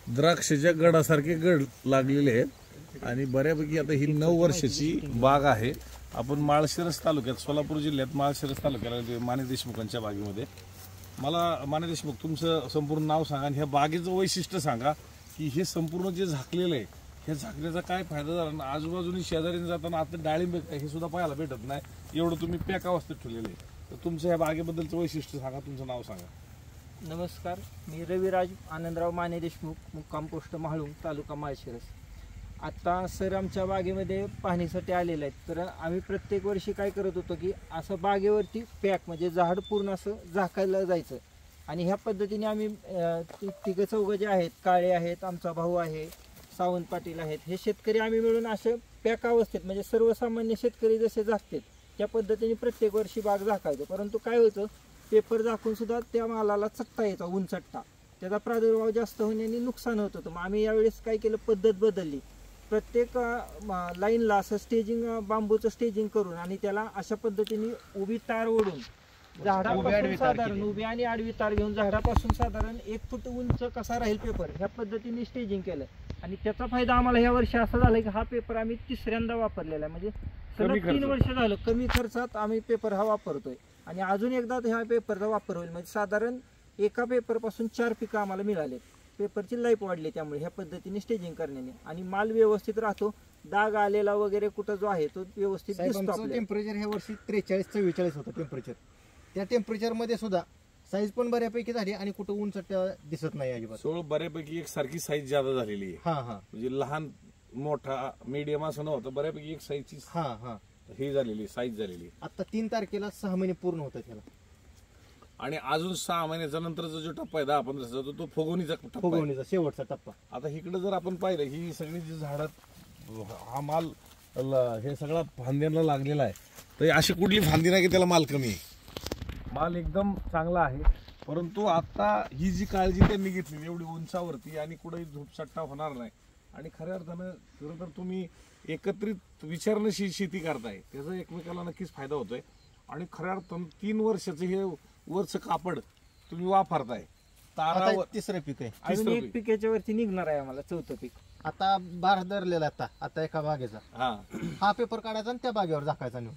द्राक्षाच्या गडासारखे गड लागलेले आहेत आणि बऱ्यापैकी आता ही 9 वर्षाची बाग आहे. आपण माळशिरस तालुक्यात, सोलापूर जिल्ह्यात माळशिरस तालुक्याला माने देशमुखांच्या बागेमध्ये. मला माने देशमुख तुमचं संपूर्ण नाव सांगा आणि ह्या बागेचं वैशिष्ट्य सांगा की हे संपूर्ण जे झाकलेलं आहे ह्या झाकण्याचा काय फायदा झाला. आजूबाजूनी शेजारीने जाताना आता डाळिंब हे सुद्धा पाहायला भेटत नाही, एवढं तुम्ही पॅक अवस्थेत ठेवलेलं आहे. तर तुमचं ह्या बागेबद्दलचं वैशिष्ट्य सांगा, तुमचं नाव सांगा. नमस्कार, मी रविराज आनंदराव माने देशमुख, मुक्काम पोस्ट म्हाळुंग, तालुका माळशिरस. आता सर आमच्या बागेमध्ये पाहणीसाठी आलेले आहेत. तर आम्ही प्रत्येक वर्षी काय करत होतो की असं बागेवरती पॅक म्हणजे झाड पूर्ण असं झाकायला जायचं आणि ह्या पद्धतीने आम्ही तिघं चौघं जे आहेत, काळे आहेत, आमचा भाऊ आहे, सावंत पाटील आहेत, हे शेतकरी आम्ही मिळून असं पॅक अवस्थेत म्हणजे सर्वसामान्य शेतकरी जसे झाकतात त्या पद्धतीने प्रत्येक वर्षी बाग झाकायचो. परंतु काय होतं, पेपर झाकून सुद्धा त्या मालाला चट्टा यायचा, ऊन चट्टा, त्याचा प्रादुर्भाव जास्त होण्याने नुकसान होत होतं. मग आम्ही यावेळेस काय केलं, पद्धत बदलली. प्रत्येक लाईनला असं स्टेजिंग, बांबूचं स्टेजिंग करून आणि त्याला अशा पद्धतीने उभी तार ओढून झाडापासून साधारण उभी आणि आडवी तार घेऊन झाडापासून साधारण 1 फूट उंच कसा राहील पेपर, ह्या पद्धतीने स्टेजिंग केलं. आणि त्याचा फायदा आम्हाला ह्या वर्षी असा झाला की हा पेपर आम्ही 3ऱ्यांदा वापरलेला आहे. म्हणजे सलग 3 वर्ष झालं कमी खर्चात आम्ही पेपर हा वापरतोय आणि अजून एकदा ह्या पेपरचा वापर होईल. म्हणजे साधारण एका पेपरपासून 4 पिकं आम्हाला मिळाले. पेपरची लाईफ वाढली त्यामुळे ह्या पद्धतीने स्टेजिंग करण्याने. आणि माल व्यवस्थित राहतो, डाग आलेला वगैरे कुठं जो आहे तो व्यवस्थित दिसतो. टेम्परेचर ह्या वर्षी 43-44 होतं टेम्परेचर. त्या टेम्परेचरमध्ये सुद्धा साईज पण बऱ्यापैकी झाली आणि कुठं ऊन चट्टा दिसत नाही अजिबात. सोळ बऱ्यापैकी एक सारखी साईज ज्यादा झालेली आहे. म्हणजे लहान मोठा मीडियम असं नव्हतं, बऱ्यापैकी एक साईजची ही झालेली साईज झालेली. आता 3 तारखेला 6 महिने पूर्ण होतात त्याला आणि अजून 6 महिन्याचा नंतरचा जो टप्पा आहे 15 दिवसाचा तो फुगवणीचा शेवटचा टप्पा. आता इकडे जर आपण पाहिलं ही सगळी जी झाडात हा माल हे सगळा फांद्यांना लागलेला आहे, तर अशी कुठली फांदी नाही की त्याला माल कमी आहे. माल एकदम चांगला आहे. परंतु आता ही जी काळजी त्यांनी घेतली एवढी उंचावरती आणि कुठेही धूपसट्टा होणार नाही आणि खऱ्या अर्थानं खरं तर तुम्ही एकत्रित विचारणं शेती करताय त्याचा एकमेकाला नक्कीच फायदा होतोय. आणि खऱ्या अर्थानं 3 वर्षाचं हे वरचं कापड तुम्ही वापरताय. तारा 3रं पीक आहे, अजून 1 पिकाच्या वरती निघणार आहे आम्हाला 4थं पीक. आता बार धरलेला आता एका बागेचा हा पेपर काढायचा आणि त्या बागेवर झाकायचा नेऊन.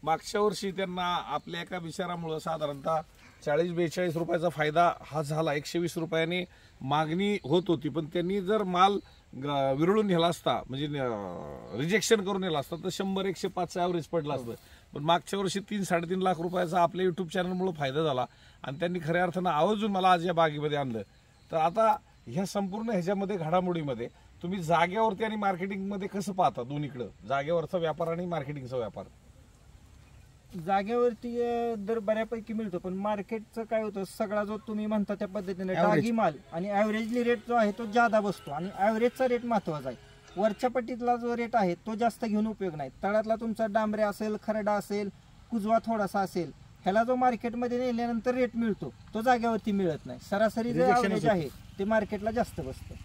मागच्या वर्षी त्यांना आपल्या एका विचारामुळे साधारणतः 40-42 रुपयाचा फायदा हा झाला. 120 रुपयांनी मागणी होत होती, पण त्यांनी जर माल विरळून नेला असता म्हणजे रिजेक्शन करून नेला असता तर 100-105 ॲव्हरेज पडला असतं. पण मागच्या वर्षी 3-3.5 लाख रुपयाचा आपल्या युट्यूब चॅनलमुळे फायदा झाला आणि त्यांनी खऱ्या अर्थानं आवर्जून मला आज या बागेमध्ये आणलं. तर आता ह्या संपूर्ण ह्याच्यामध्ये घडामोडीमध्ये तुम्ही जागेवरती आणि मार्केटिंगमध्ये कसं पाहता, दोन्हीकडं जागेवरचा व्यापार आणि मार्केटिंगचा व्यापार? जागेवरती दर बऱ्यापैकी मिळतो, पण मार्केटचं काय होतं, सगळा जो तुम्ही म्हणता त्या पद्धतीने डागी माल आणि ॲव्हरेजली रेट जो आहे तो जादा बसतो आणि ॲव्हरेजचा रेट महत्वाचा आहे. वरच्या पट्टीतला जो रेट आहे तो जास्त घेऊन उपयोग नाही. तळातला तुमचा डांबरे असेल, खरडा असेल, कुजवा थोडासा असेल, ह्याला जो मार्केटमध्ये नेल्यानंतर रेट मिळतो तो जागेवरती मिळत नाही. सरासरी जे ॲव्हरेज आहे ते मार्केटला जास्त बसतं.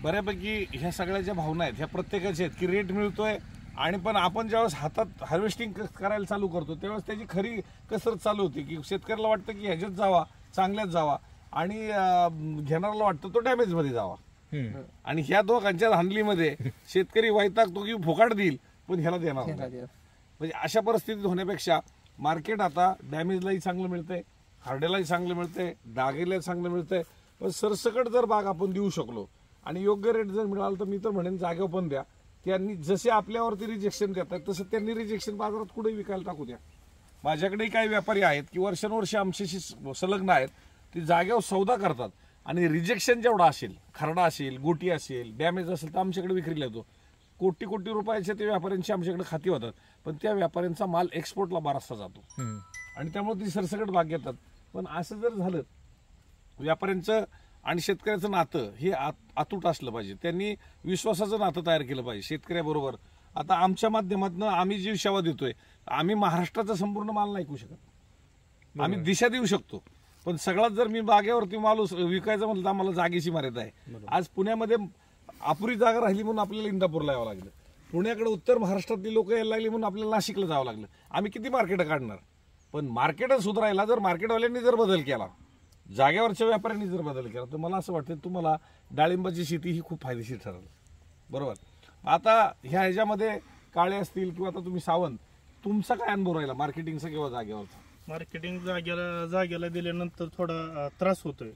बऱ्यापैकी ह्या सगळ्या ज्या भावना आहेत ह्या प्रत्येकाच्या आहेत की रेट मिळतोय आणि पण आपण ज्यावेळेस हातात हार्वेस्टिंग करायला चालू करतो त्यावेळेस त्याची खरी कसरत चालू होती की शेतकऱ्याला वाटतं की ह्याच्यात जावा, चांगल्यात जावा आणि घेणाऱ्याला वाटतं तो डॅमेजमध्ये जावा. आणि ह्या दोघांच्या हांडलीमध्ये शेतकरी वैतागतो की फुकाट देईल पण ह्याला देणार नाही. म्हणजे अशा परिस्थितीत होण्यापेक्षा मार्केट आता डॅमेजलाही चांगलं मिळतंय, हार्डेलाही चांगलं मिळतंय, डागेलाही चांगलं मिळतंय. पण सरसकट जर बाग आपण देऊ शकलो आणि योग्य रेट जर मिळाला तर मी तर म्हणेन जागेवर पण द्या. त्यांनी जसे आपल्यावरती रिजेक्शन देतात तसं त्यांनी रिजेक्शन बाजारात कुठेही विकायला टाकू द्या. माझ्याकडेही काही व्यापारी आहेत की वर्षानुवर्षे आमच्याशी संलग्न आहेत, ते जागेवर सौदा करतात आणि रिजेक्शन जेवढा असेल, खरडा असेल, गोटी असेल, डॅमेज असेल तर आमच्याकडे विक्रीला येतो. कोटी रुपयाचे ते व्यापाऱ्यांची आमच्याकडे खाती होतात, पण त्या व्यापाऱ्यांचा माल एक्सपोर्टला बराचसा जातो आणि त्यामुळे ती सरसकट बाग घेतात. पण असं जर झालं व्यापाऱ्यांचं आणि शेतकऱ्याचं नातं हे अतूट असलं पाहिजे. त्यांनी विश्वासाचं नातं तयार केलं पाहिजे शेतकऱ्याबरोबर. आता आमच्या माध्यमातून आम्ही जी सेवा देतोय, आम्ही महाराष्ट्राचा संपूर्ण माल नाही विकू शकत, आम्ही दिशा देऊ शकतो. पण सगळ्यात जर मी बागेवरती माल विकायचं म्हटलं तर आम्हाला जागेची मर्यादा आहे. आज पुण्यामध्ये अपुरी जागा राहिली म्हणून आपल्याला इंदापूरला यावं लागलं, पुण्याकडे उत्तर महाराष्ट्रातली लोक यायला लागली म्हणून आपल्याला नाशिकला जावं लागलं. आम्ही किती मार्केट काढणार? पण मार्केटच सुधारायला जर मार्केटवाल्यांनी जर बदल केला, जागेवरच्या व्यापाऱ्यांनी जर बदल केला, तर मला असं वाटतं तुम्हाला डाळिंबाची शेती ही खूप फायदेशीर ठरेल. बरोबर. आता ह्याच्यामध्ये काळे असतील किंवा आता तुम्ही सावंत, तुमचा काय अनुभव राहिला मार्केटिंगचा किंवा जागेवरचा? मार्केटिंग जागेला दिल्यानंतर थोडा त्रास होतोय,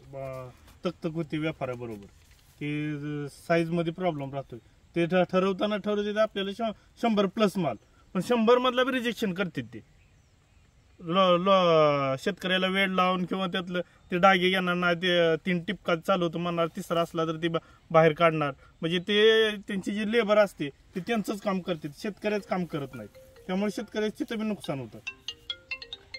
तकतक होती व्यापाऱ्याबरोबर, की साईज मध्ये प्रॉब्लेम राहतोय. ते ठरवताना ठरवते आपल्याला 100+ माल, पण 100 मधला बी रिजेक्शन करतात ते. शेतकऱ्याला वेळ लावून किंवा त्यातलं ते डागे घेणार नाही, ते 3 टिपका चालवतो म्हणणार, तिसरा असला तर ते बाहेर काढणार. म्हणजे ते त्यांची जी लेबर असते ते त्यांचंच काम करते, शेतकऱ्याच काम करत नाहीत. त्यामुळे शेतकऱ्याचं तिथं बी नुकसान होतं.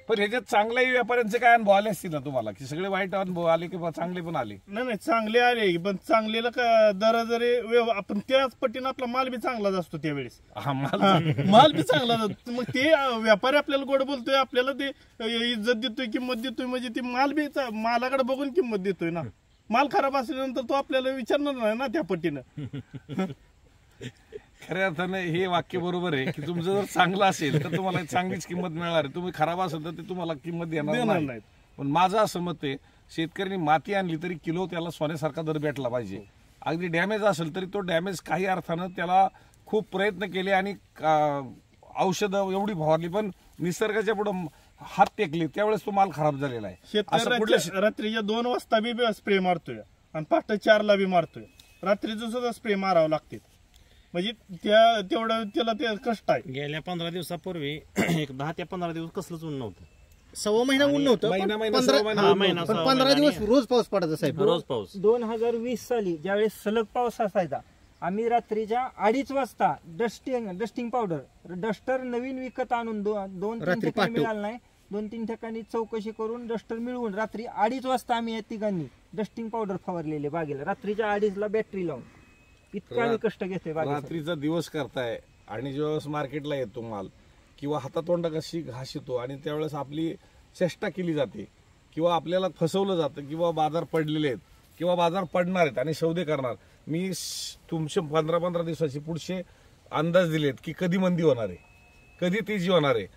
पण ह्याच्यात चांगल्याही व्यापाऱ्यांचे काय अनुभव आले असतील ना तुम्हाला, की सगळे वाईट अनुभव आले की चांगले पण आले? नाही, चांगले आले, पण चांगलेला दर जरी आपण त्याच पट्टीनं आपला माल बी चांगलाच असतो त्यावेळेस. माल बी चांगला असतो. मग ते व्यापारी आपल्याला गोड बोलतोय, आपल्याला ते इज्जत देतोय, किंमत देतोय, म्हणजे ते माल बी मालाकडे बघून किंमत देतोय ना. माल खराब असल्यानंतर तो आपल्याला विचारणार नाही ना त्या पट्टीनं. खऱ्या अर्थानं हे वाक्य बरोबर आहे, की तुमचं जर चांगलं असेल तर तुम्हाला चांगलीच किंमत मिळणार आहे, तुम्ही खराब असेल तर ते तुम्हाला किंमत देणार नाही. पण माझं असं मत आहे, शेतकऱ्यांनी माती आणली तरी किलो त्याला सोन्यासारखा दर भेटला पाहिजे. अगदी डॅमेज असेल तरी तो डॅमेज काही अर्थानं त्याला खूप प्रयत्न केले आणि औषधं एवढी फवारली, पण निसर्गाच्या पुढे हात टेकले त्यावेळेस तो माल खराब झालेला आहे. शेतकरी रात्रीच्या 2 वाजता बी स्प्रे मारतोय आणि पहाटे 4ला बी मारतोय. रात्रीचं सुद्धा स्प्रे मारावं लागते, म्हणजे तेवढं त्याला ते कष्ट आहे. गेल्या 15 दिवसापूर्वी एक 10 ते 15 दिवस कसलंच ऊन नव्हतं. 1.25 महिना ऊन नव्हतं, पण 15 दिवस रोज पाऊस पडायचा साहेब, रोज पाऊस. 2020 साली ज्यावेळेस सलग पाऊस असायचा, आम्ही रात्रीच्या 2:30 वाजता डस्टिंग पावडर डस्टर नवीन विकत आणून 2-3 ठिकाणी मिळालं नाही, 2-3 ठिकाणी चौकशी करून डस्टर मिळवून रात्री 2:30 वाजता आम्ही या तिघांनी डस्टिंग पावडर फवारलेले बागेला, रात्रीच्या 2:30ला बॅटरी लावून. इतका आम्ही कष्ट घेतोय. रात्रीचा दिवस करताय आणि ज्यावेळेस मार्केटला येतो माल किंवा हातातोंडा कशी घास येतो आणि त्यावेळेस आपली चेष्टा केली जाते किंवा आपल्याला फसवलं जातं किंवा बाजार पडलेले आहेत किंवा बाजार पडणार आहेत आणि सौदे करणार. मी तुमचे 15-15 दिवसाचे पुढचे अंदाज दिलेत की कधी मंदी होणार आहे, कधी तेजी होणार आहे,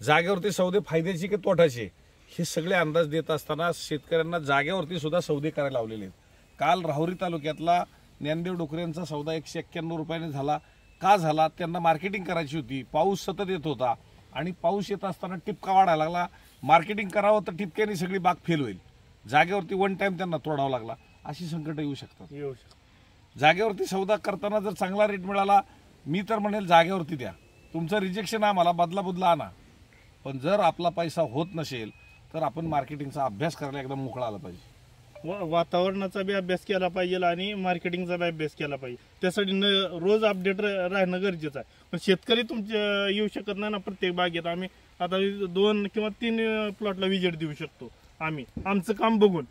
जागेवरती सौदे फायद्याचे की तोटाचे, हे सगळे अंदाज देत असताना शेतकऱ्यांना जागेवरती सुद्धा सौदे करायला लावलेले आहेत. काल राहुरी तालुक्यातला ज्ञानदेव डोकरेंचा सौदा 191 रुपयाने झाला. का झाला? त्यांना मार्केटिंग करायची होती, पाऊस सतत येत होता आणि पाऊस येत असताना टिपका वाढायला लागला. मार्केटिंग करावं तर टिपक्याने सगळी बाग फेल होईल, जागेवरती 1 टाइम त्यांना तोडावा लागला. अशी संकट येऊ शकतात. जागेवरती सौदा करताना जर चांगला रेट मिळाला, मी तर म्हणेल जागेवरती द्या, तुमचं रिजेक्शन आम्हाला बदला आणा. पण जर आपला पैसा होत नसेल तर आपण मार्केटिंगचा अभ्यास करायला एकदम मोकळा आला पाहिजे. वातावरणाचा बी अभ्यास केला पाहिजे आणि मार्केटिंगचा बी अभ्यास केला पाहिजे. त्यासाठी रोज अपडेट राहणं गरजेचं आहे. पण शेतकरी तुमच्या येऊ शकत नाही ना प्रत्येक बागेत. आम्ही आता 2 किंवा 3 प्लॉटला विजिट देऊ शकतो आम्ही आमचं काम बघून,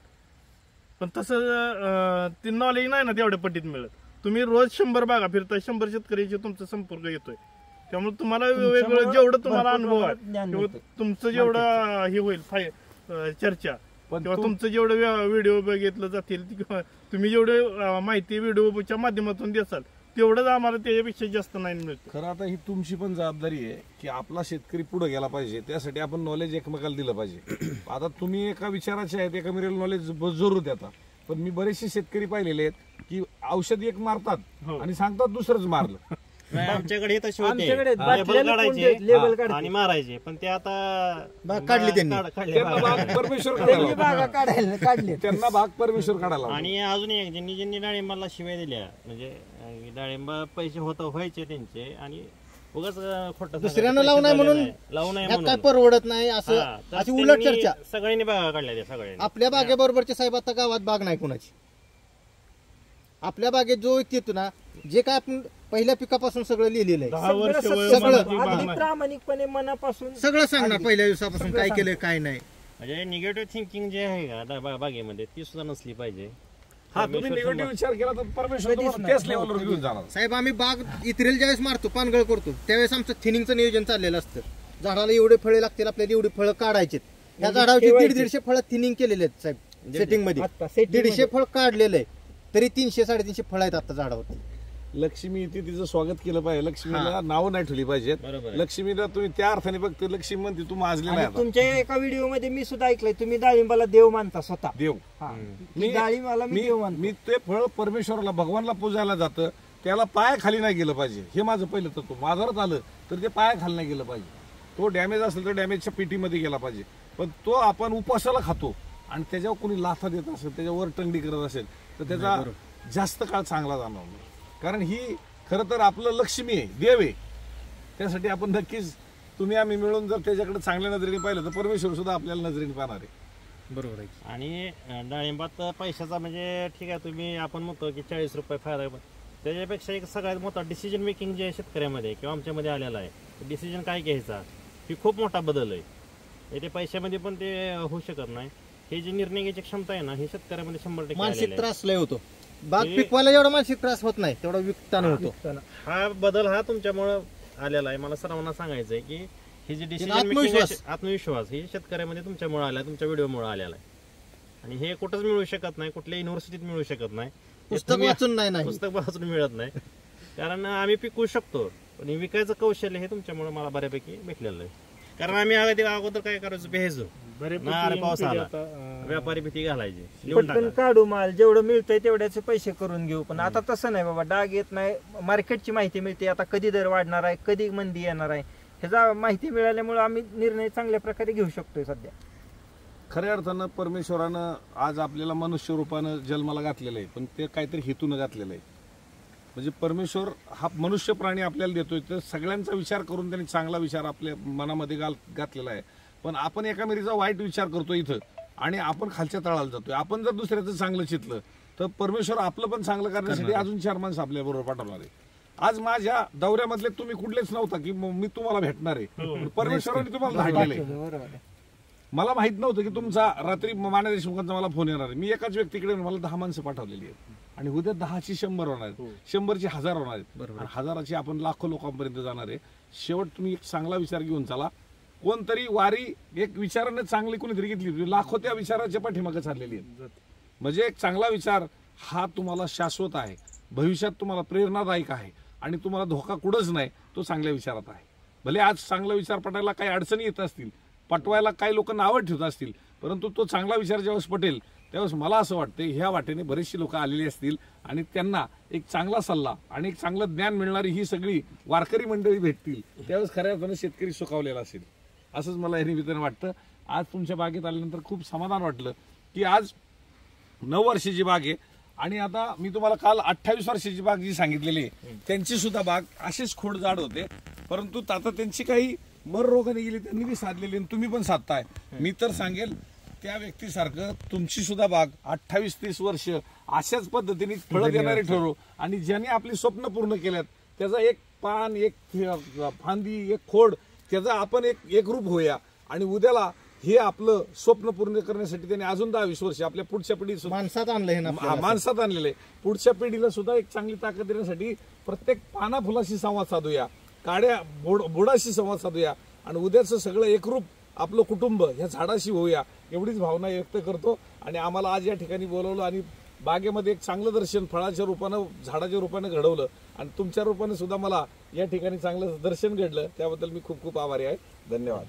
पण तसं ते नॉलेज नाही ना तेवढ्या पट्टीत मिळत. तुम्ही रोज 100 बागा फिरताय, 100 शेतकऱ्याचे तुमचा संपर्क येतोय, त्यामुळे तुम्हाला वेगवेगळं जेवढं तुम्हाला अनुभव आहे, तुमचं जेवढं हे होईल चर्चा किंवा तुमचं जेवढं व्हिडिओ बघितलं जातील किंवा तुम्ही जेवढे माहिती व्हिडिओच्या माध्यमातून द्याल तेवढंच आम्हाला त्याच्यापेक्षा जास्त नाही मिळतं. खरं आता ही तुमची पण जबाबदारी आहे की आपला शेतकरी पुढे गेला पाहिजे, त्यासाठी आपण नॉलेज एकमेकाला दिलं पाहिजे. आता तुम्ही एका विचाराचे आहेत, एका मिरेल नॉलेज जरूर देता, पण मी बरेचसे शेतकरी पाहिलेले आहेत की औषध एक मारतात आणि सांगतात दुसरंच मारलं. आमच्याकडे तसे होते, आमच्याकडे लेबल काढायचे आणि मारायचे, पण ते आता काढली त्यांनी. त्यांना भाग परमेश्वर काढायला. आणि अजून एक ज्यांनी डाळिंबाला शिवाय दिल्या, म्हणजे डाळिंबा पैसे व्हायचे त्यांचे आणि उगाच खोटं दुसऱ्यांना लावू नये म्हणून काय परवडत नाही असं, अशी उलट चर्चा. सगळ्यांनी बागा काढल्या, सगळ्यांनी. आपल्या बागेबरोबरचे साहेब आता गावात बाग नाही कोणाची. आपल्या बागेत जो येतो ना, जे काय आपण पहिल्या पिकापासून सगळं लिहिलेलं आहे, 10 वर्ष सगळं प्रामाणिकपणे मनापासून सगळं सांगणार पहिल्या दिवसापासून काय केलं काय नाही. म्हणजे निगेटिव्ह थिंकिंग जे आहे का बागेमध्ये ती सुद्धा नसली पाहिजे. हा, तुम्ही निगेटिव्ह विचार केला तर परमेश्वर तुम्हाला त्याच लेवलवर घेऊन जाणार. साहेब आम्ही बाग इतरेल ज्यावेळेस मारतो, पानगळ करतो, त्यावेळेस आमचं थिनिंगचं नियोजन चाललेलं असतं. झाडाला एवढे फळे लागतील, आपल्याला एवढी फळं काढायचे. या झाडावरची 150 फळं थिनिंग केलेले आहेत साहेब सेटिंग मध्ये. 150 फळ काढलेलं आहे, तरी 300-350 फळ आहेत आता झाडावरती. लक्ष्मी येते तिचं स्वागत केलं पाहिजे. लक्ष्मीला नावं नाही ठेवली पाहिजेत. बरोबर आहे. लक्ष्मीला तुम्ही त्या अर्थाने फक्त लक्ष्मी म्हणते तू माजली नाही आणि आता. तुमच्या एका व्हिडिओ मध्ये मी सुद्धा ऐकलंय तुम्ही डाळिंबाला देव मानता स्वतः. देव हा. मी- डाळिंबाला मी देव मानतो. मी ते फळ परमेश्वराला भगवानला पूजायला जातं त्याला पाया खाली नाही गेलं पाहिजे. हे माझं पहिलं तत्व. बाजारात आलं तर ते पाया खाली नाही गेलं पाहिजे. तो डॅमेज असेल तर डॅमेजच्या पेटीमध्ये गेला पाहिजे. पण तो आपण उपासाला खातो आणि त्याच्यावर कोणी लाथा देत असेल त्याच्यावर टंगडी करत असेल तर त्याचा जास्त काळ चांगला जाणवणार. कारण ही खरं तर आपलं लक्ष्मी आहे, देव आहे. त्यासाठी आपण नक्कीच तुम्ही आम्ही मिळून जर त्याच्याकडे चांगल्या नजरेने पाहिलं तर परमेश्वर सुद्धा आपल्याला नजरेने पाहणार आहे. बरोबर आहे. आणि डाळिंबात पैशाचा म्हणजे ठीक आहे तुम्ही आपण म्हणतो की 40 रुपये फायदा आहे, पण त्याच्यापेक्षा एक सगळ्यात मोठा डिसिजन मेकिंग जे शेतकऱ्यामध्ये किंवा आमच्यामध्ये आलेला आहे डिसिजन काय घ्यायचा ही खूप मोठा बदल आहे. ते पैशामध्ये पण ते होऊ शकत नाही. हे जी निर्णय घ्यायची क्षमता आहे ना ही शेतकऱ्यामध्ये 100% मानसिक आलेली आहे. त्रास लय होतो. बाग पिकवायला जेवढा मानसिक त्रास होत नाही तेवढा विकताना होतो. हा बदल हा तुमच्यामुळे आलेला आहे. मला सर्वांना सांगायचं आहे की ही जी डिसिजन आत्मविश्वास. आत्मविश्वास ही शेतकऱ्यामध्ये तुमच्यामुळे आला, तुमच्या व्हिडिओमुळे आलेला आहे. आणि हे कुठंच मिळू शकत नाही, कुठल्या युनिव्हर्सिटीत मिळू शकत नाही, पुस्तक वाचून नाही. पुस्तक वाचून मिळत नाही. कारण आम्ही पिकवू शकतो पण हे विकायचं कौशल्य हे तुमच्यामुळे मला बऱ्यापैकी भेटलेलं आहे. कारण आम्ही अगोदर काय करायचो भेजो बऱ्यापैकी पाऊस पिढी आला आता, व्यापारी भीती घालायची लिहून पटकन टाका. काढू माल जेवढं मिळतंय तेवढ्याचे पैसे करून घेऊ. पण आता तसं नाही बाबा. डाग येत नाही. मार्केटची माहिती मिळते. आता कधी दर वाढणार आहे, कधी मंदी येणार आहे, ह्याचा माहिती मिळाल्यामुळे आम्ही निर्णय चांगल्या प्रकारे घेऊ शकतोय सध्या. खऱ्या अर्थानं परमेश्वरानं आज आपल्याला मनुष्य रूपानं जन्माला घातलेलं आहे, पण ते काहीतरी हेतून घातलेलं आहे. म्हणजे परमेश्वर हा मनुष्य प्राणी आपल्याला देतोय तर सगळ्यांचा विचार करून त्यांनी चांगला विचार आपल्या मनामध्ये घातलेला आहे. पण आपण एका मेरीचा वाईट विचार करतो इथं आणि आपण खालच्या तळाला जातोय. आपण जर दुसऱ्याचं चांगलं चितलं तर परमेश्वर आपलं पण चांगलं करण्यासाठी अजून 4 माणसं आपल्या बरोबर पाठवणार आहे. आज माझ्या दौऱ्यामधले तुम्ही कुठलेच नव्हता की मी तुम्हाला भेटणार आहे. परमेश्वराने तुम्हाला धाडलेलं आहे. बरोबर आहे. मला माहित नव्हतं की तुमचा रात्री माने देशमुखांचा मला फोन येणार आहे. मी एकाच व्यक्तीकडे मला 10 माणसं पाठवलेली आहेत आणि उद्या 10ची 100 होणार आहेत, 100ची 1000 होणार आहेत आणि 1000ची आपण लाखो लोकांपर्यंत जाणार आहे. शेवट तुम्ही एक चांगला विचार घेऊन चला. कोणतरी वारी एक विचाराने चांगली कोणीतरी घेतली, लाखो त्या विचाराच्या पाठीमागे चाललेली आहेत. म्हणजे एक चांगला विचार हा तुम्हाला शाश्वत आहे, भविष्यात तुम्हाला प्रेरणादायक आहे आणि तुम्हाला धोका कुठंच नाही, तो चांगल्या विचारात आहे. भले आज चांगला विचार पटायला काही अडचणी येत असतील, पटवायला काही लोक नावं ठेवत असतील, परंतु तो चांगला विचार ज्यावेळेस पटेल त्यावेळेस मला असं वाटतं ह्या वाटेने बरेचशी लोक आलेली असतील आणि त्यांना एक चांगला सल्ला आणि एक चांगलं ज्ञान मिळणारी ही सगळी वारकरी मंडळी भेटतील. त्यावेळेस खऱ्या अर्थानं शेतकरी सुखावलेला असेल असंच मला या निमित्तानं वाटतं. आज तुमच्या बागेत आल्यानंतर खूप समाधान वाटलं की आज 9 वर्षाची बाग आहे आणि आता मी तुम्हाला काल 28 वर्षाची बाग जी सांगितलेली आहे त्यांची सुद्धा बाग अशीच खोड जाड होते, परंतु आता त्यांची काही मर रोगाने गेली, त्यांनी बी साधलेली आणि तुम्ही पण साधताय. मी तर सांगेल त्या व्यक्तीसारखं तुमची सुद्धा बाग 28-30 वर्ष अशाच पद्धतीने फळं देणारे ठरो आणि ज्यांनी आपली स्वप्न पूर्ण केल्यात त्याचा एक पान, एक फांदी, एक खोड त्याचा आपण एक रूप होऊया आणि उद्याला हे आपलं स्वप्न पूर्ण करण्यासाठी त्यांनी अजून 10-20 वर्ष आपल्या पुढच्या पिढी माणसात आणलं हे ना माणसात आणलेलं आहे. पुढच्या पिढीला सुद्धा एक चांगली ताकद देण्यासाठी प्रत्येक पाना फुलाशी संवाद साधूया, काड्या बुडाशी संवाद साधूया आणि उद्याचं सगळं एकरूप आपलं कुटुंब ह्या झाडाशी होऊया एवढीच भावना व्यक्त करतो. आणि आम्हाला आज या ठिकाणी बोलवलं आणि बागेमध्ये एक चांगलं दर्शन फळाच्या रूपानं झाडाच्या रूपानं घडवलं आणि तुमच्या रूपाने सुद्धा मला या ठिकाणी चांगलं दर्शन घडलं त्याबद्दल मी खूप खूप आभारी आहे. धन्यवाद.